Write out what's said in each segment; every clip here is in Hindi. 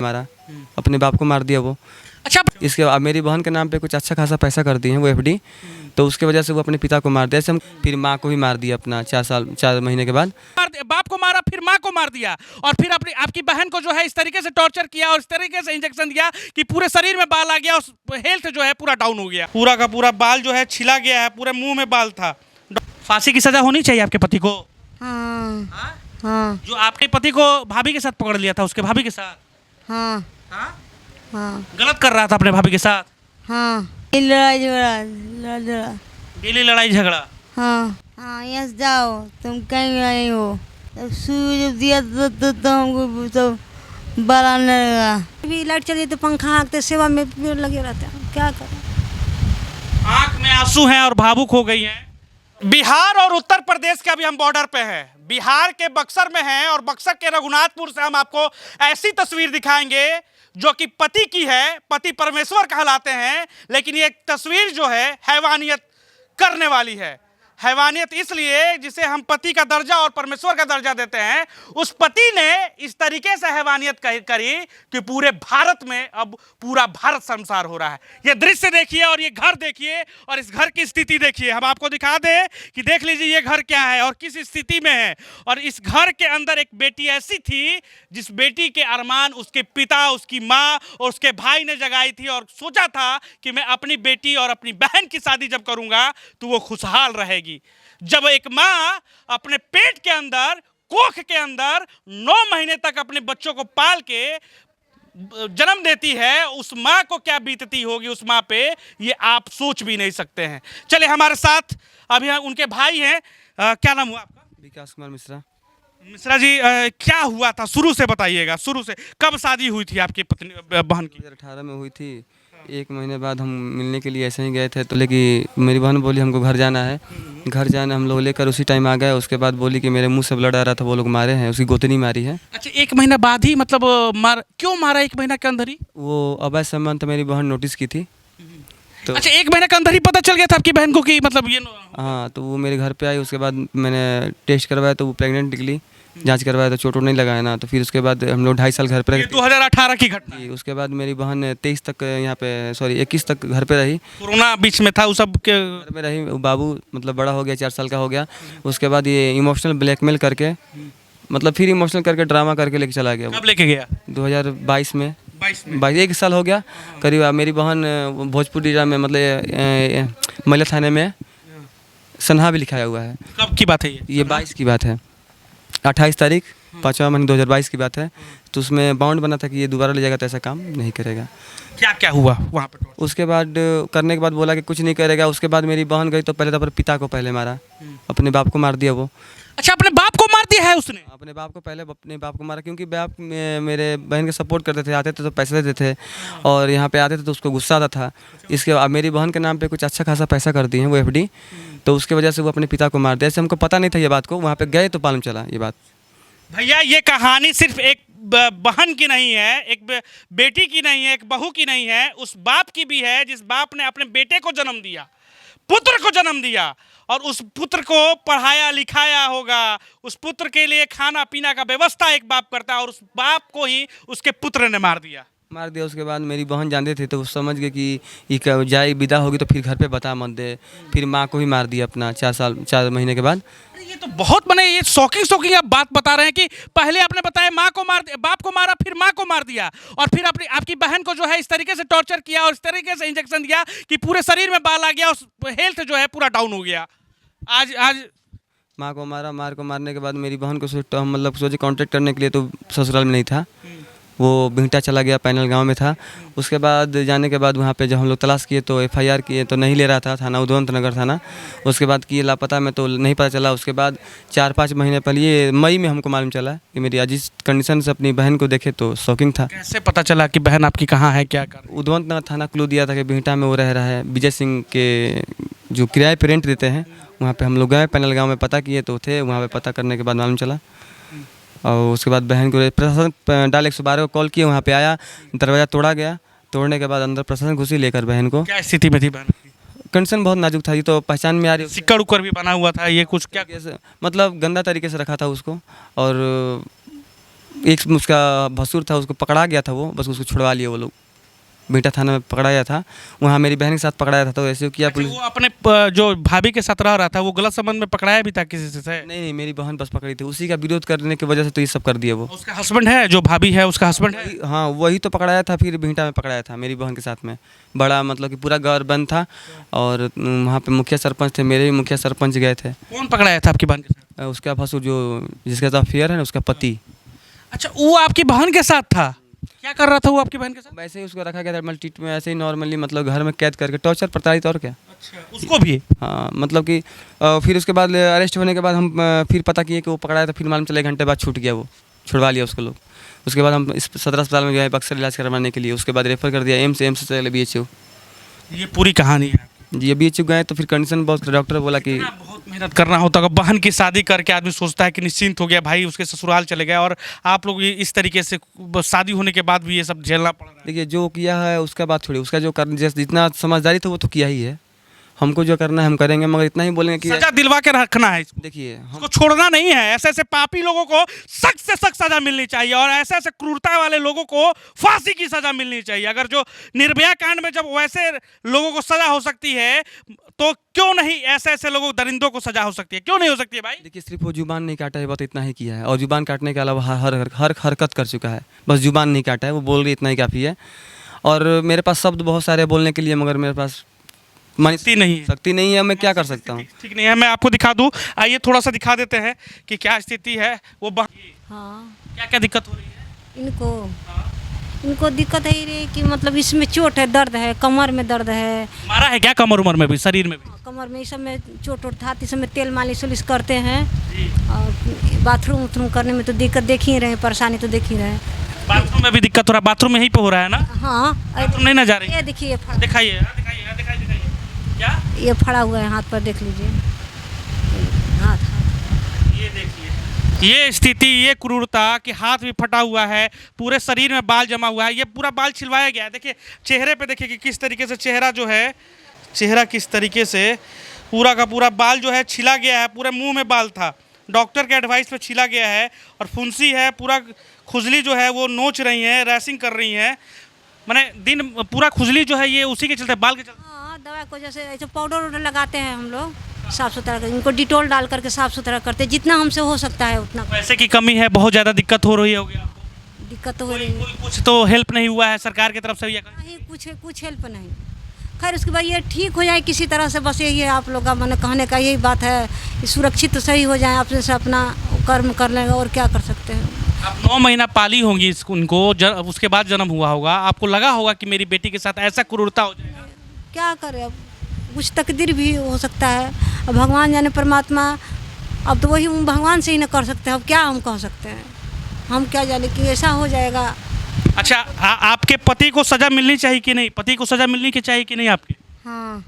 मारा, अपने बाप को मार दिया वो। अच्छा, इसके बाद मेरी बहन के नाम पे कुछ अच्छा खासा पैसा कर दिए हैं वो एफडी, तो उसके वजह से वो अपने पिता को मार दिया। ऐसे हम फिर माँ को भी मार दिया अपना 4 महीने के बाद। बाप को मारा, फिर माँ को मार दिया, और फिर अपनी आपकी बहन को जो है इस तरीके से टॉर्चर किया और इस तरीके से इंजेक्शन दिया कि पूरे शरीर में बाल आ गया और हेल्थ जो है पूरा डाउन हो गया। पूरा का पूरा बाल जो है छिला गया है, पूरे मुंह में बाल था। फांसी की सजा होनी चाहिए आपके पति को। हाँ हाँ? हाँ जो आपके पति को भाभी के साथ पकड़ लिया था, उसके भाभी के साथ। हाँ हाँ? हाँ गलत कर रहा था अपने भाभी के साथ। हाँ ये लड़ाई झगड़ा डेली लड़ाई झगड़ा। हाँ हाँ यहाँ से जाओ, तुम कहीं नहीं हो। तब सुई जब दिया तो हमको तो बड़ा नहीं लगा। अभी लाइट चली तो पंखा हाँकते सेवा में लगे रहते हैं, क्या करें। आंख में आंसू हैं और भावुक हो गई हैं। बिहार और उत्तर प्रदेश के अभी हम बॉर्डर पे हैं। बिहार के बक्सर में हैं और बक्सर के रघुनाथपुर से हम आपको ऐसी तस्वीर दिखाएंगे जो कि पति की है। पति परमेश्वर कहलाते हैं, लेकिन ये तस्वीर जो है हैवानियत करने वाली है। हैवानियत इसलिए जिसे हम पति का दर्जा और परमेश्वर का दर्जा देते हैं, उस पति ने इस तरीके से हैवानियत करी कि पूरे भारत में अब पूरा भारत शर्मसार हो रहा है। ये दृश्य देखिए और ये घर देखिए और इस घर की स्थिति देखिए। हम आपको दिखा दें कि देख लीजिए ये घर क्या है और किस स्थिति में है। और इस घर के अंदर एक बेटी ऐसी थी जिस बेटी के अरमान उसके पिता, उसकी माँ और उसके भाई ने जगाई थी और सोचा था कि मैं अपनी बेटी और अपनी बहन की शादी जब करूँगा तो वो खुशहाल रहेगी। जब एक माँ अपने पेट के अंदर, कोख के अंदर 9 महीने तक अपने बच्चों को पाल के जन्म देती है, उस माँ को क्या बीतती होगी उस माँ पे, ये आप सोच भी नहीं सकते हैं। चले हमारे साथ अभी उनके भाई हैं। क्या नाम हुआ आपका? विकास कुमार मिश्रा। मिश्रा जी, क्या हुआ था शुरू से बताइएगा। शुरू से कब शादी हुई थी आपकी पत्नी बहन की? 2018 में हुई थी। 1 महीने बाद हम मिलने के लिए ऐसे ही गए थे, तो लेकिन मेरी बहन बोली हमको घर जाना है। घर जाना हम लोग लेकर उसी टाइम आ गए। उसके बाद बोली कि मेरे मुंह से ब्लड आ रहा था, वो लोग मारे हैं, उसकी गोतनी मारी है। अच्छा, 1 महीना बाद ही मतलब क्यों मारा 1 महीना के अंदर ही? वो अवैध संबंध मेरी बहन नोटिस की थी तो। अच्छा, 1 महीने के अंदर ही पता चल गया था आपकी बहन को कि मतलब ये हाँ, तो वो मेरे घर पे आई। उसके बाद मैंने टेस्ट करवाया तो वो प्रेग्नेंट निकली। जांच करवाया तो चोट नहीं लगाया ना। तो फिर उसके बाद हम लोग 2.5 साल घर पे ये 2018 की घटना है। उसके बाद मेरी बहन 23 तक यहाँ पे 21 तक घर पे रही। कोरोना बीच में था, उस सब के घर में रही। बाबू मतलब बड़ा हो गया, 4 साल का हो गया। उसके बाद ये इमोशनल ब्लैकमेल करके, मतलब फिर इमोशनल करके ड्रामा करके लेके चला गया। कब लेके गया? 2022 में। 22 1 साल हो गया करीब। मेरी बहन भोजपुर जिला में मतलब मल्ला थाने में सन्हा भी लिखाया हुआ है। कब की बात है ये 22 की बात है। 28 तारीख 5वां महीना 2022 की बात है। तो उसमें बाउंड बना था कि ये दोबारा ले जाएगा तो ऐसा काम नहीं करेगा। क्या क्या हुआ वहाँ पे? उसके बाद करने के बाद बोला कि कुछ नहीं करेगा। उसके बाद मेरी बहन गई तो पहले तो अपने पिता को पहले मारा, अपने बाप को मार दिया वो। अच्छा, अपने बाप को मार दिया है उसने? अपने बाप को पहले अपने बाप को मारा, क्योंकि बाप मेरे बहन के सपोर्ट करते थे। आते थे तो पैसे देते थे और यहाँ पे आते थे तो उसको गुस्सा आता था। इसके बाद मेरी बहन के नाम पे कुछ अच्छा खासा पैसा कर दिए हैं वो एफडी, तो उसके वजह से वो अपने पिता को मार दिया। ऐसे हमको पता नहीं था ये बात को, वहाँ पे गए तो मालूम चला ये बात। भैया, ये कहानी सिर्फ एक बहन की नहीं है, एक बेटी की नहीं है, एक बहू की नहीं है, उस बाप की भी है जिस बाप ने अपने बेटे को जन्म दिया, पुत्र को जन्म दिया और उस पुत्र को पढ़ाया लिखाया होगा। उस पुत्र के लिए खाना पीना का व्यवस्था एक बाप करता है और उस बाप को ही उसके पुत्र ने मार दिया। उसके बाद मेरी बहन जानते थे तो वो समझ गए कि ये जाए विदा होगी तो फिर घर पे बता मत दे। फिर माँ को भी मार दिया अपना 4 महीने के बाद। ये तो बहुत बने, ये शॉकिंग आप बात बता रहे हैं कि पहले आपने बताया माँ को मार, बाप को मारा, फिर माँ को मार दिया और फिर आपकी बहन को जो है इस तरीके से टॉर्चर किया और इस तरीके से इंजेक्शन दिया कि पूरे शरीर में बाल आ गया और हेल्थ जो है पूरा डाउन हो गया। आज माँ को मारा। मारने के बाद मेरी बहन को मतलब सोचे कांटेक्ट करने के लिए तो ससुराल में नहीं था, वो बिहटा चला गया, पैनल गांव में था। उसके बाद जाने के बाद वहाँ पे जब हम लोग तलाश किए तो FIR किए तो नहीं ले रहा था, थाना उदवंत नगर थाना। उसके बाद किए लापता में तो नहीं पता चला। उसके बाद 4-5 महीने पहले ये मई में हमको मालूम चला कि मेरी आज इस कंडीशन से अपनी बहन को देखे तो शॉकिंग था। कैसे पता चला कि बहन आपकी कहाँ है, क्या कर? उदवंत नगर थाना क्लू दिया था कि बिहटा में वो रह रहा है। विजय सिंह के जो किराए पर रेंट देते हैं वहाँ पर हम लोग गए, पैनल गाँव में पता किए तो थे। वहाँ पर पता करने के बाद मालूम चला और उसके बाद बहन को प्रशासन डायल 112 को कॉल किए। वहाँ पे आया, दरवाज़ा तोड़ा गया। तोड़ने के बाद अंदर प्रशासन घुसी लेकर बहन को। क्या स्थिति में थी बहन की? कंडीशन बहुत नाजुक था। ये तो पहचान में आ रही। सिक्कड़ उक्कड़ भी बना हुआ था, ये कुछ क्या मतलब गंदा तरीके से रखा था उसको और एक उसका भसुर था, उसको पकड़ा गया था, वो बस उसको छुड़वा लिए वो लोग। बेटा थाना में पकड़ाया था, वहाँ मेरी बहन के साथ पकड़ाया था, तो ऐसे किया अच्छा, पुलिस। वो अपने जो भाभी के साथ रह रहा था वो गलत संबंध में पकड़ाया भी था किसी से? नहीं नहीं, मेरी बहन बस पकड़ी थी, उसी का विरोध करने की वजह से तो ये सब कर दिया वो। उसका हस्बैंड है, जो भाभी है उसका हस्बैंड है? हाँ, वही तो पकड़ाया था, फिर भिंटा में पकड़ाया था मेरी बहन के साथ में। बड़ा मतलब कि पूरा घर बंद था, और वहाँ पे मुखिया सरपंच थे, मेरे भी मुखिया सरपंच गए थे। कौन पकड़ाया था आपकी बहन के साथ? उसका भसुर जो जिसके साथ अफेयर है ना, उसका पति। अच्छा, वो आपकी बहन के साथ था? क्या कर रहा था वो आपकी बहन के साथ? वैसे ही उसको रखा गया था मल्टीट में, ऐसे ही नॉर्मली मतलब घर में कैद करके टॉर्चर प्रताड़ित, और क्या। अच्छा, उसको भी? हाँ, मतलब कि फिर उसके बाद अरेस्ट होने के बाद हम फिर पता किए कि वो पकड़ाया था, फिर मालूम चला 1 घंटे बाद छूट गया, वो छुड़वा लिया उसको लोग। उसके बाद हम इस सदर अस्पताल में गए बक्सर इलाज करवाने के लिए, उसके बाद रेफर कर दिया एम्स से चले BHU। ये पूरी कहानी है। जी, BHU गए तो फिर कंडीशन बहुत, डॉक्टर बोला कि बहुत मेहनत करना होता है। बहन की शादी करके आदमी सोचता है कि निश्चिंत हो गया, भाई उसके ससुराल चले गए, और आप लोग ये इस तरीके से शादी होने के बाद भी ये सब झेलना पड़ रहा है। देखिए, जो किया है उसका बात छोड़िए, उसका जो कर जितना समझदारी था वो तो किया ही है। हमको जो करना है हम करेंगे, मगर इतना ही बोलेंगे कि सजा दिलवा के रखना है इसको। देखिए हम उसको छोड़ना नहीं है। ऐसे ऐसे पापी लोगों को सख्त से सख्त सजा मिलनी चाहिए, और ऐसे ऐसे क्रूरता वाले लोगों को फांसी की सजा मिलनी चाहिए। अगर जो निर्भया कांड में जब वैसे लोगों को सजा हो सकती है, तो क्यों नहीं ऐसे ऐसे लोगों दरिंदों को सजा हो सकती है? क्यों नहीं हो सकती है भाई? देखिए, सिर्फ वो जुबान नहीं काटा है, बात इतना ही किया है, और जुबान काटने के अलावा हर हरकत कर चुका है, बस जुबान नहीं काटा है, वो बोल रही इतना ही काफ़ी है। और मेरे पास शब्द बहुत सारे बोलने के लिए, मगर मेरे पास शक्ति नहीं है, मैं क्या कर सकता हूँ। ठीक नहीं है, मैं आपको दिखा दूं। आइए थोड़ा सा दिखा देते हैं कि क्या स्थिति है। वो हाँ, क्या क्या दिक्कत हो रही है इनको दिक्कत है ये कि मतलब इसमें चोट है, दर्द है, कमर में दर्द है। मारा है क्या कमर उमर में भी, शरीर में भी? कमर में इस सब में चोट था, इस सब में तेल मालिश उलिश करते हैं, और बाथरूम उथरूम करने में तो दिक्कत देख ही रहे, परेशानी तो देख ही रहे। बाथरूम में भी दिक्कत हो रहा है? बाथरूम में ही पे हो रहा है ना? हाँ, बाथरूम नहीं ना जा रही? ये देखिए, दिखाइए क्या ये फड़ा हुआ है हाथ पर, देख लीजिए हाथ। ये देखिए, ये स्थिति, ये क्रूरता कि हाथ भी फटा हुआ है, पूरे शरीर में बाल जमा हुआ है, ये पूरा बाल छिलवाया गया है। देखिए चेहरे पे, देखिए कि किस तरीके से चेहरा जो है, चेहरा किस तरीके से पूरा का पूरा बाल जो है छिला गया है, पूरे मुंह में बाल था, डॉक्टर के एडवाइस पे छिला गया है, और फुंसी है, पूरा खुजली जो है वो नोच रही है, रैसिंग कर रही है, मैंने दिन पूरा खुजली जो है ये उसी के चलते, बाल के चलते। हाँ, दवा को जैसे ऐसे पाउडर वाउडर लगाते हैं हम लोग, साफ़ सुथरा कर, इनको डिटॉल डाल करके साफ़ सुथरा करते हैं, जितना हमसे हो सकता है उतना। पैसे की कमी है, बहुत ज़्यादा दिक्कत हो रही होगी आपको? दिक्कत तो हो रही है। कोई कुछ तो हेल्प नहीं हुआ है सरकार की तरफ से? नहीं, कुछ हेल्प नहीं। खैर उसके बाद ये ठीक हो जाए किसी तरह से, बस यही है आप लोग का मैंने कहने का यही बात है, सुरक्षित तो सही हो जाए, अपने से अपना कर्म कर लेंगे, और क्या कर सकते हैं। आप 9 महीना पाली होंगी उनको, उसके बाद जन्म हुआ होगा, आपको लगा होगा कि मेरी बेटी के साथ ऐसा क्रूरता हो जाएगा? क्या करें, अब कुछ तकदीर भी हो सकता है, अब भगवान जाने, परमात्मा, अब तो वही भगवान से ही न कर सकते हैं, अब क्या हम कह सकते हैं, हम क्या जाने कि ऐसा हो जाएगा। अच्छा, आपके पति को सज़ा मिलनी चाहिए कि नहीं? पति को सज़ा मिलनी की चाहिए कि नहीं आपके? हाँ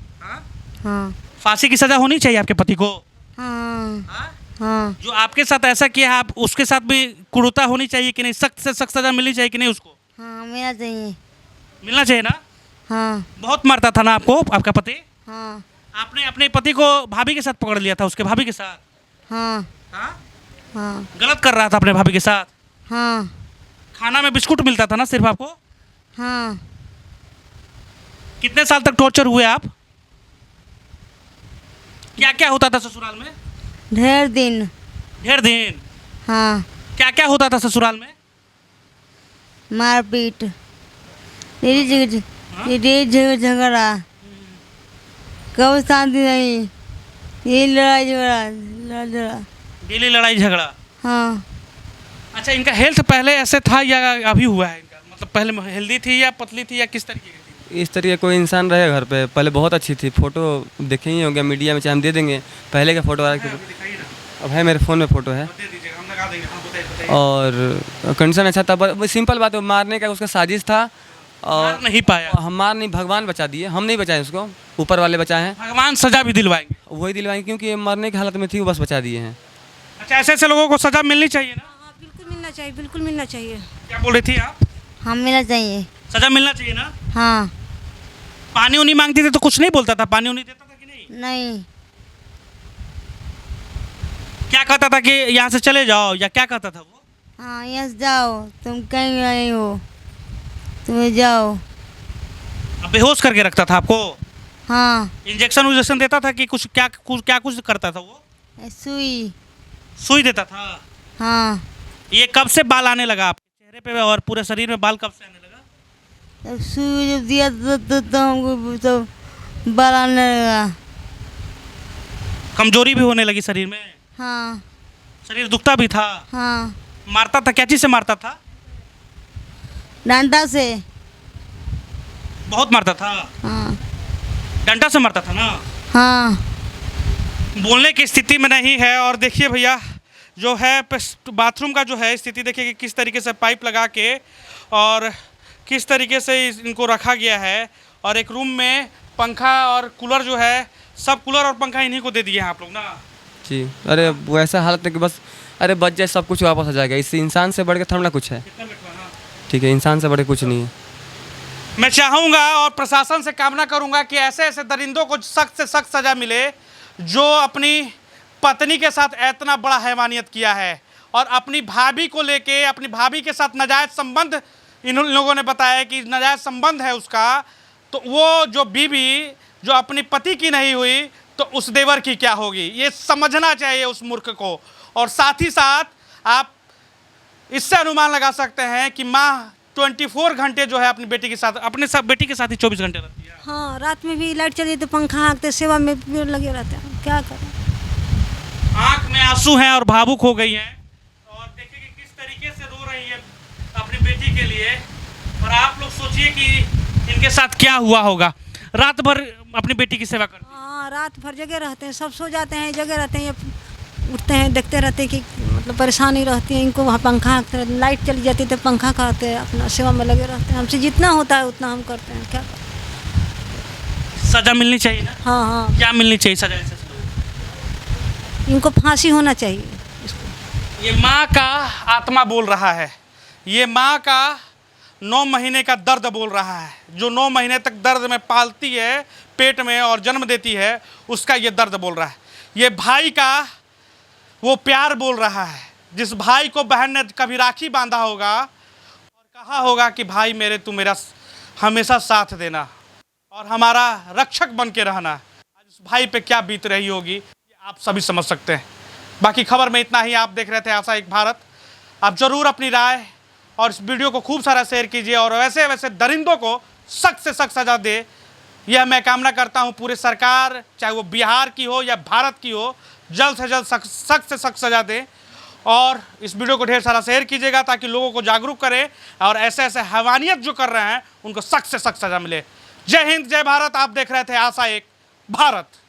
हाँ फांसी की सज़ा होनी चाहिए आपके पति को? हाँ हाँ। जो आपके साथ ऐसा किया है, आप उसके साथ भी क्रूरता होनी चाहिए कि नहीं? सख्त से सख्त सज़ा मिलनी चाहिए कि नहीं उसको? हाँ, मिलना चाहिए। मिलना चाहिए ना? हाँ बहुत मारता था ना आपको आपका पति? हाँ आपने अपने पति को भाभी के साथ पकड़ लिया था, उसके भाभी के साथ? हाँ हाँ? हाँ गलत कर रहा था अपने भाभी के साथ? हाँ खाना में बिस्कुट मिलता था ना सिर्फ आपको? हाँ। कितने साल तक टॉर्चर हुए आप? क्या क्या होता था ससुराल में? ढेर दिन। ढेर दिन? हाँ। क्या क्या होता था ससुराल में? मारपीट, झगड़ा, कब शांति नहीं, ये लड़ाई झगड़ा। डेली लड़ाई झगड़ा? हाँ। अच्छा, इनका हेल्थ पहले ऐसे था या अभी हुआ है इनका? मतलब पहले हेल्दी थी या पतली थी या किस तरीके की थी? इस तरीके कोई इंसान रहे घर पे, पहले बहुत अच्छी थी, फोटो देखे ही होंगे मीडिया में, चाहे हम दे देंगे पहले का फोटो। अब है मेरे फ़ोन में फ़ोटो है, और कंडीशन अच्छा था, बस सिंपल बात है, मारने का उसका साजिश था, और नहीं पाया? हम मार नहीं, भगवान बचा दिए, हम नहीं बचाए उसको, ऊपर वाले बचाए हैं। भगवान सजा भी दिलवाएंगे? वही दिलवाएंगे, क्योंकि मरने की हालत में थी, वो बस बचा दिए हैं। अच्छा, ऐसे ऐसे लोगों को सजा मिलनी चाहिए ना? हाँ, बिल्कुल मिलना चाहिए, बिल्कुल मिलना चाहिए। क्या बोल रही थी आप? हाँ, मिलना चाहिए। सजा मिलना चाहिए ना? हाँ। पानी उनी मांगती थी तो कुछ नहीं बोलता था? पानी उनी देता था कि नहीं? नहीं। क्या कहता था कि यहाँ से चले जाओ, या क्या कहता था वो? हाँ यहाँ से जाओ, तुम कहीं नहीं हो, तुम्हें जाओ। अब बेहोश करके रखता था आपको? हाँ इंजेक्शन उजेक्शन देता था कि कुछ करता था वो? सुई। सुई देता था? हाँ ये कब से बाल आने लगा आपके चेहरे पे और पूरे शरीर में बाल कब से आने लगा? तब सुई जब दिया तो हमको तो बाल आने लगा। कमजोरी भी होने लगी शरीर में? हाँ शरीर दुखता भी था? हाँ मारता था? क्या चीज से मारता था? डंडा से। बहुत मारता था? हाँ डंडा से मारता था ना? हाँ बोलने की स्थिति में नहीं है। और देखिए भैया जो है बाथरूम का जो है स्थिति देखिए कि किस तरीके से पाइप लगा के और किस तरीके से इनको रखा गया है। और एक रूम में पंखा और कूलर जो है, सब कूलर और पंखा इन्हीं को दे दिए हैं आप लोग ना? जी, अरे वो ऐसा हालत है कि बस अरे बच जाए सब कुछ वापस आ जाएगा। इससे इंसान से बढ़ के थोड़ा ना कुछ है। ठीक है, इंसान से बढ़ के कुछ नहीं है। मैं चाहूँगा और प्रशासन से कामना करूँगा कि ऐसे ऐसे दरिंदों को सख्त से सख्त सज़ा मिले जो अपनी पत्नी के साथ इतना बड़ा हैवानियत किया है और अपनी भाभी को लेके अपनी भाभी के साथ नाजायज़ संबंध इन लोगों ने बताया कि नाजायज़ संबंध है उसका। तो वो जो बीवी जो अपनी पति की नहीं हुई तो उस देवर की क्या होगी, ये समझना चाहिए उस मूर्ख को। और साथ ही साथ आप इससे अनुमान लगा सकते हैं कि माँ 24 घंटे जो है अपनी बेटी के साथ बेटी के साथ ही 24 घंटे रहती है। हाँ रात में भी लाइट चली तो पंखा हाँकते सेवा में भी लगे रहते हैं, क्या करें। आंख में आंसू हैं और भावुक हो गई हैं। और देखिए कि किस तरीके से रो रही है अपनी बेटी के लिए। और आप लोग सोचिए कि इनके साथ क्या हुआ होगा। रात भर अपनी बेटी की सेवा करती है। हाँ रात भर जगह रहते हैं, सब सो जाते हैं, जगह रहते हैं, ये उठते हैं देखते रहते हैं कि मतलब परेशानी रहती है इनको। वहाँ पंखा हाँकते रहते, लाइट चली जाती है तो पंखा खाते हैं, अपना सेवा में लगे रहते हैं। हमसे जितना होता है उतना हम करते हैं, क्या करें। सजा मिलनी चाहिए ना? हाँ हाँ क्या मिलनी चाहिए सजा ऐसे? इनको फांसी होना चाहिए इसको। ये माँ का आत्मा बोल रहा है, ये माँ का 9 महीने का दर्द बोल रहा है। जो 9 महीने तक दर्द में पालती है पेट में और जन्म देती है, उसका ये दर्द बोल रहा है। ये भाई का वो प्यार बोल रहा है, जिस भाई को बहन ने कभी राखी बांधा होगा और कहा होगा कि भाई मेरे तू मेरा हमेशा साथ देना और हमारा रक्षक बन के रहना। आज उस भाई पे क्या बीत रही होगी ये आप सभी समझ सकते हैं। बाकी खबर में इतना ही। आप देख रहे थे आशा एक भारत। आप ज़रूर अपनी राय और इस वीडियो को खूब सारा शेयर कीजिए और वैसे वैसे दरिंदों को सख्त से सख्त सज़ा दे, यह मैं कामना करता हूं। पूरे सरकार चाहे वो बिहार की हो या भारत की हो, जल्द से जल्द सख्त से सख्त सज़ा दे। और इस वीडियो को ढेर सारा शेयर कीजिएगा ताकि लोगों को जागरूक करें और ऐसे ऐसे हैवानियत जो कर रहे हैं उनको सख्त से सख्त सज़ा मिले। जय हिंद, जय भारत। आप देख रहे थे आशा एक भारत।